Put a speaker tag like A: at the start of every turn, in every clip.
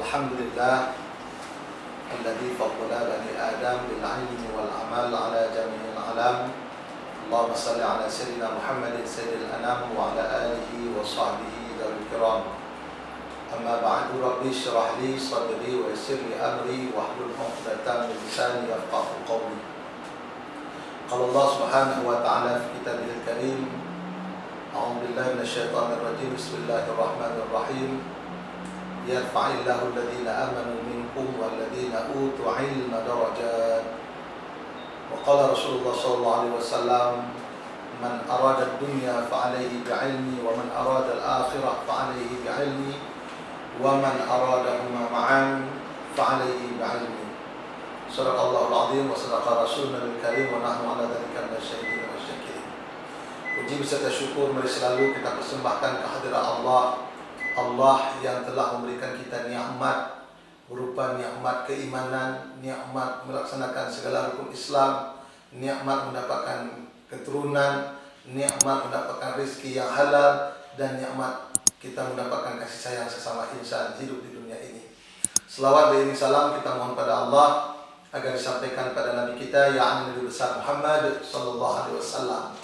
A: الحمد لله الذي فضل بني آدم بالعلم والعمل على جميع العالم. اللهم صل على سيدنا محمد سيد الأنام وعلى آله وصحبه ذوي الكرام. أما بعد ربي اشرح لي صدري ويسر لي أمري واحلل عقدة من لساني يفقهوا قولي. قال الله سبحانه وتعالى في كتابه الكريم: أعوذ بالله من الشيطان الرجيم. بسم الله الرحمن الرحيم. يرفع الله الذين آمنوا منكم والذين أوتوا علم درجات. وقال رسول الله صلى الله عليه وسلم: من أراد الدنيا فعليه بعلمي ومن أراد الآخرة فعليه بعلمي ومن أرادهما معا فعليه بعلمي. صدق الله العظيم وصدق رسولنا الكريم ونحن على ذلك من الشاهدين والشاكرين. Puji beserta syukur mari selalu kita persembahkan kehadirat Allah yang telah memberikan kita nikmat berupa nikmat keimanan, nikmat melaksanakan segala rukun Islam, nikmat mendapatkan keturunan, nikmat mendapatkan rezeki yang halal, dan nikmat kita mendapatkan kasih sayang sesama insan hidup di dunia ini. Selawat beriring salam kita mohon pada Allah agar disampaikan pada Nabi kita yang Nabi besar Muhammad sallallahu alaihi wasallam.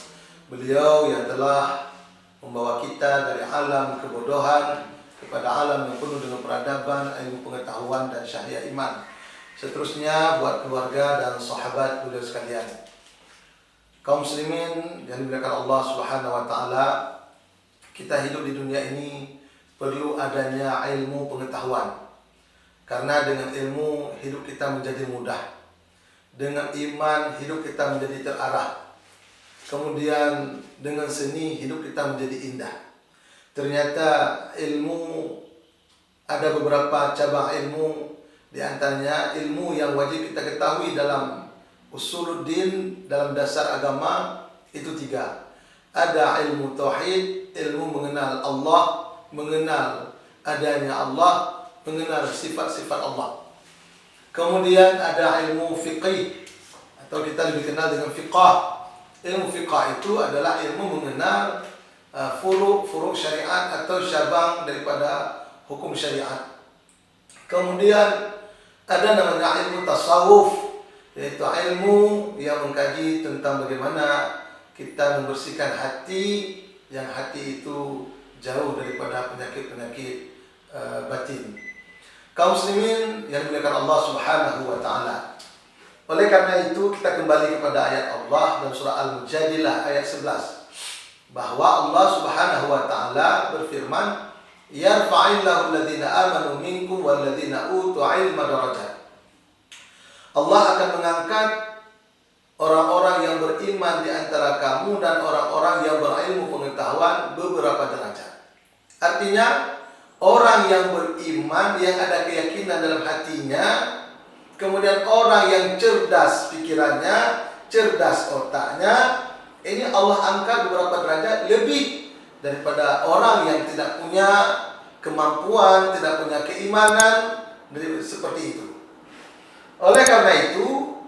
A: Beliau yang telah membawa kita dari alam kebodohan kepada alam yang penuh dengan peradaban, ilmu pengetahuan dan syahia iman. Seterusnya buat keluarga dan sahabat beliau sekalian. Kaum muslimin yang dimuliakan Allah Subhanahu wa taala, kita hidup di dunia ini perlu adanya ilmu pengetahuan. Karena dengan ilmu hidup kita menjadi mudah. Dengan iman hidup kita menjadi terarah. Kemudian dengan seni hidup kita menjadi indah. Ternyata ilmu, ada beberapa cabang ilmu, di antaranya ilmu yang wajib kita ketahui dalam usuluddin, dalam dasar agama, itu 3. Ada ilmu tauhid, ilmu mengenal Allah, mengenal adanya Allah, mengenal sifat-sifat Allah. Kemudian ada ilmu fiqih, atau kita lebih kenal dengan fiqah. Ilmu fiqah itu adalah ilmu mengenal furuk syariat atau cabang daripada hukum syariat. Kemudian ada namanya ilmu tasawuf, yaitu ilmu yang mengkaji tentang bagaimana kita membersihkan hati, yang hati itu jauh daripada penyakit-penyakit batin. Kaum muslimin yang dimuliakan Allah Subhanahu wa taala. Oleh karena itu kita kembali kepada ayat Allah dalam surah Al-Mujadilah ayat 11, bahwa Allah Subhanahu wa taala berfirman, yarfa'illahu alladhina amanu minkum walladhina utu ilma darajat. Allah akan mengangkat orang-orang yang beriman di antara kamu dan orang-orang yang berilmu pengetahuan beberapa derajat. Artinya orang yang beriman, yang ada keyakinan dalam hatinya, kemudian orang yang cerdas pikirannya, cerdas otaknya, ini Allah angkat beberapa derajat lebih daripada orang yang tidak punya kemampuan, tidak punya keimanan seperti itu. Oleh karena itu,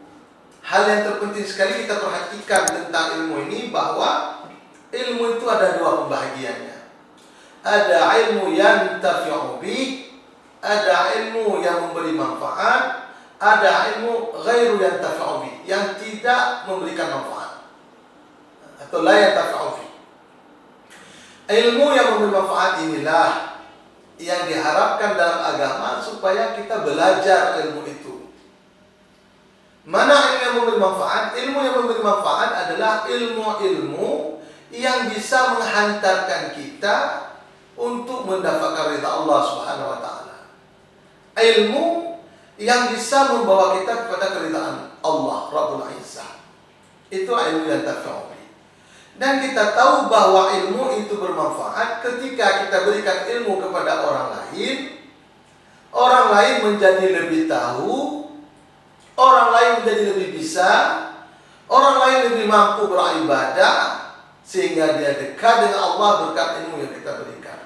A: hal yang terpenting sekali kita perhatikan tentang ilmu ini, bahwa ilmu itu ada 2 pembahagiannya. Ada ilmu yang tafi'u bih, ada ilmu yang memberi manfaat, ada ilmu ghairu yang tafi'u bih, yang tidak memberikan manfaat atau la yang tafi'u bih. Ilmu yang memberi manfaat inilah yang diharapkan dalam agama supaya kita belajar ilmu itu. Mana ilmu yang memberi manfaat? Ilmu yang memberi manfaat adalah ilmu-ilmu yang bisa menghantarkan kita untuk mendapatkan ridha Allah Subhanahu wa taala. Ilmu yang bisa membawa kita kepada keridhaan Allah Rabbul Izzah. Itu ilmu yang tafi'u. Dan kita tahu bahwa ilmu itu bermanfaat ketika kita berikan ilmu kepada orang lain menjadi lebih tahu, orang lain menjadi lebih bisa, orang lain lebih mampu beribadah, sehingga dia dekat dengan Allah berkat ilmu yang kita berikan.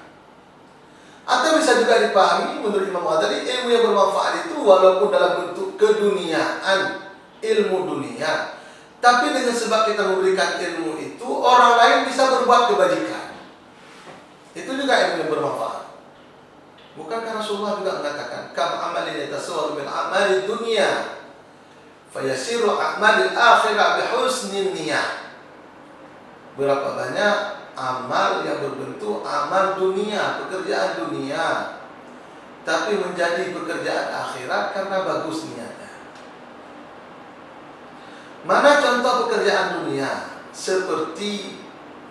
A: Atau bisa juga dipahami menurut Imam Ghazali, ilmu yang bermanfaat itu walaupun dalam bentuk keduniaan, ilmu dunia, tapi dengan sebab kita memberikan ilmu itu, orang lain bisa berbuat kebajikan. Itu juga ilmu yang bermanfaat. Bukankah Rasulullah juga mengatakan, kam amalin yatasawwaru min amali dunya fayasiru a'malil akhirah bihusnin niyah. Berapa banyak amal yang berbentuk amal dunia, pekerjaan dunia, tapi menjadi pekerjaan akhirat karena bagus niatnya. Mana contoh pekerjaan dunia? Seperti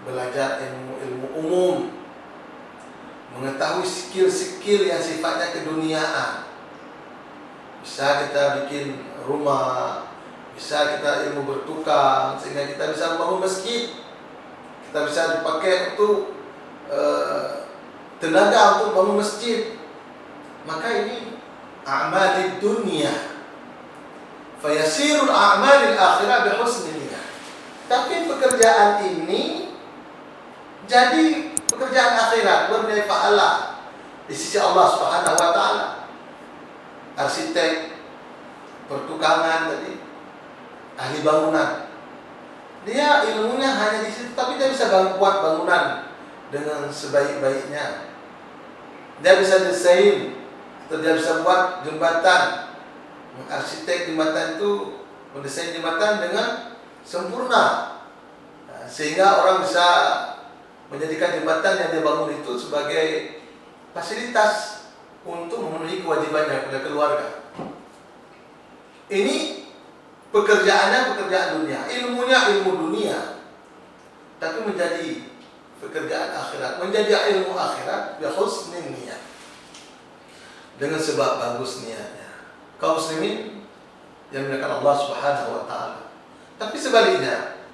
A: belajar ilmu umum, mengetahui skill-skill yang sifatnya keduniaan. Bisa kita bikin rumah, bisa kita ilmu bertukang sehingga kita bisa membangun masjid, kita bisa dipakai untuk tenaga untuk bangun masjid. Maka ini a'malid dunia fayasirul a'malil akhirah bihusni niyah. Tapi pekerjaan ini jadi pekerjaan akhirat bernilai pahala di sisi Allah Subhanahu wa taala. Arsitek, pertukangan tadi, ahli bangunan. Dia ilmunya hanya di situ, tapi dia bisa buat bangunan dengan sebaik-baiknya. Dia bisa desain, atau dia bisa buat jembatan. Arsitek jembatan itu mendesain jembatan dengan sempurna, sehingga orang bisa menjadikan jembatan yang dia bangun itu sebagai fasilitas untuk memenuhi kewajibannya kepada keluarga. Ini pekerjaannya pekerjaan dunia, ilmunya ilmu dunia, tapi menjadi pekerjaan akhirat, menjadi ilmu akhirat bi husnin niyah, dengan sebab bagus niatnya. Kaum muslimin yang dimuliakan Allah Subhanahu wa taala. Tapi sebaliknya,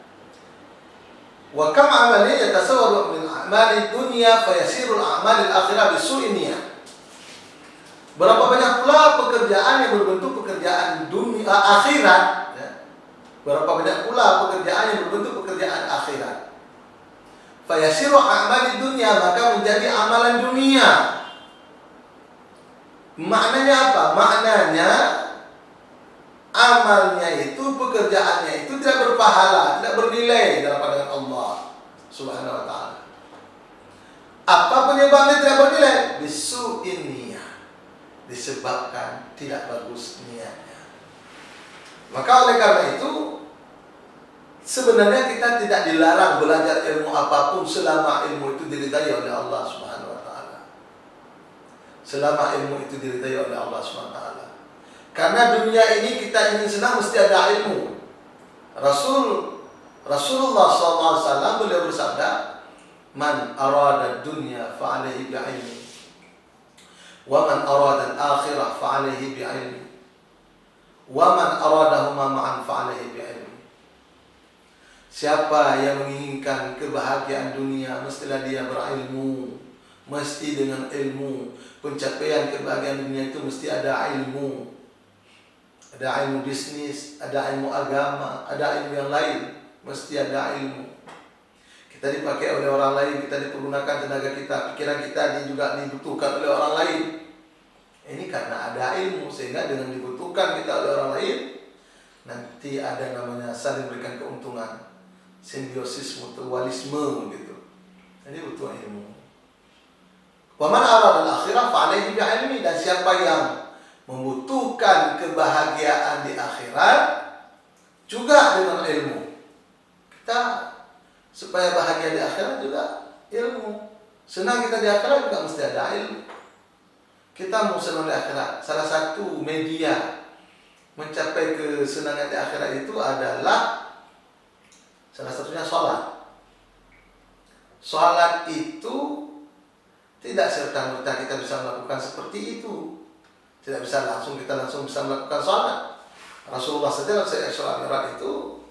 A: wa kam amalin yatasawwaru min a'mali dunya fayasiru al-a'mal al-akhirah bisu'in niyah. Berapa banyak pula pekerjaan yang berbentuk pekerjaan dunia akhirat, ya. Berapa banyak pula pekerjaan yang berbentuk pekerjaan akhirat. Fayasiru a'mal dunya, maka menjadi amalan dunia. Maknanya apa? Maknanya amalnya itu, pekerjaannya itu tidak berpahala, tidak bernilai dalam pandangan Allah Subhanahu wa taala. Apa penyebabnya tidak bernilai? Bisu'in niyah, disebabkan tidak bagus niatnya. Maka oleh karena itu, sebenarnya kita tidak dilarang belajar ilmu apapun selama ilmu itu diridai oleh Allah Subhanahu wa taala. Selama ilmu itu diridai oleh Allah Subhanahu wa taala. Karena dunia ini kita ingin senang mesti ada ilmu. Rasulullah SAW beliau bersabda, "Man arada dunya fa'alaihi bi'ilmi, wa man arada al-akhirah fa'alaihi bi'ilmi, wa man aradahuma ma'an fa'alaihi bi'ilmi." Siapa yang menginginkan kebahagiaan dunia, mestilah dia berilmu. Mesti dengan ilmu. Pencapaian kebahagiaan dunia itu mesti ada ilmu. Ada ilmu bisnis, ada ilmu agama, ada ilmu yang lain. Mesti ada ilmu. Kita dipakai oleh orang lain, kita dipergunakan tenaga kita, pikiran kita juga dibutuhkan oleh orang lain. Ini karena ada ilmu, sehingga dengan dibutuhkan kita oleh orang lain, nanti ada namanya saling berikan keuntungan, simbiosis mutualisme gitu. Ini butuh ilmu. Wa man arada al-akhirah fa'alaihi bi'ilmi, dan siapa yang membutuhkan kebahagiaan di akhirat juga dengan ilmu. Kita supaya bahagia di akhirat juga ilmu. Senang kita di akhirat juga mesti ada ilmu. Kita mau senang di akhirat, salah satu media mencapai kesenangan di akhirat itu adalah salah satunya sholat. Sholat itu tidak serta-merta kita bisa melakukan seperti itu. Tidak bisa kita langsung bisa melakukan sholat. Rasulullah saja dalam Isra Mi'raj itu,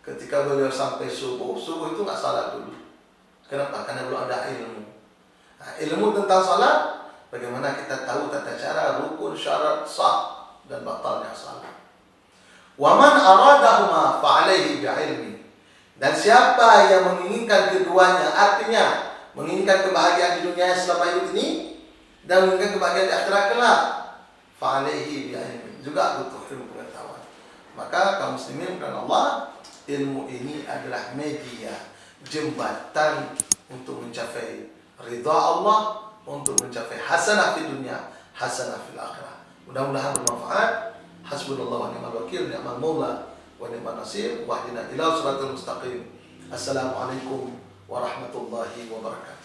A: ketika beliau sampai subuh itu nggak sholat dulu. Kenapa? Karena belum ada ilmu. Nah, ilmu tentang sholat, bagaimana kita tahu tata cara, rukun, syarat, sah, dan batalnya sholat. Wa man aradahuma fa'alaihi bi'ilmi, dan siapa yang menginginkan keduanya, artinya menginginkan kebahagiaan di dunia selama hidup ini dan menginginkan kebahagiaan di akhirat kelak, fa'alaihi bi'ilmi, juga butuh ilmu pengetahuan. Maka kaum muslimin dan Allah, ilmu ini adalah media, jembatan untuk mencapai ridha Allah, untuk mencapai hasanah fid dunya, hasanah fil akhirah. Mudah-mudahan bermanfaat. Hasbunallah wa ni'mal wakil, ni'mal maula wa ni'mal nasir, wahdina ila siratal mustaqim. Assalamualaikum warahmatullahi wabarakatuh.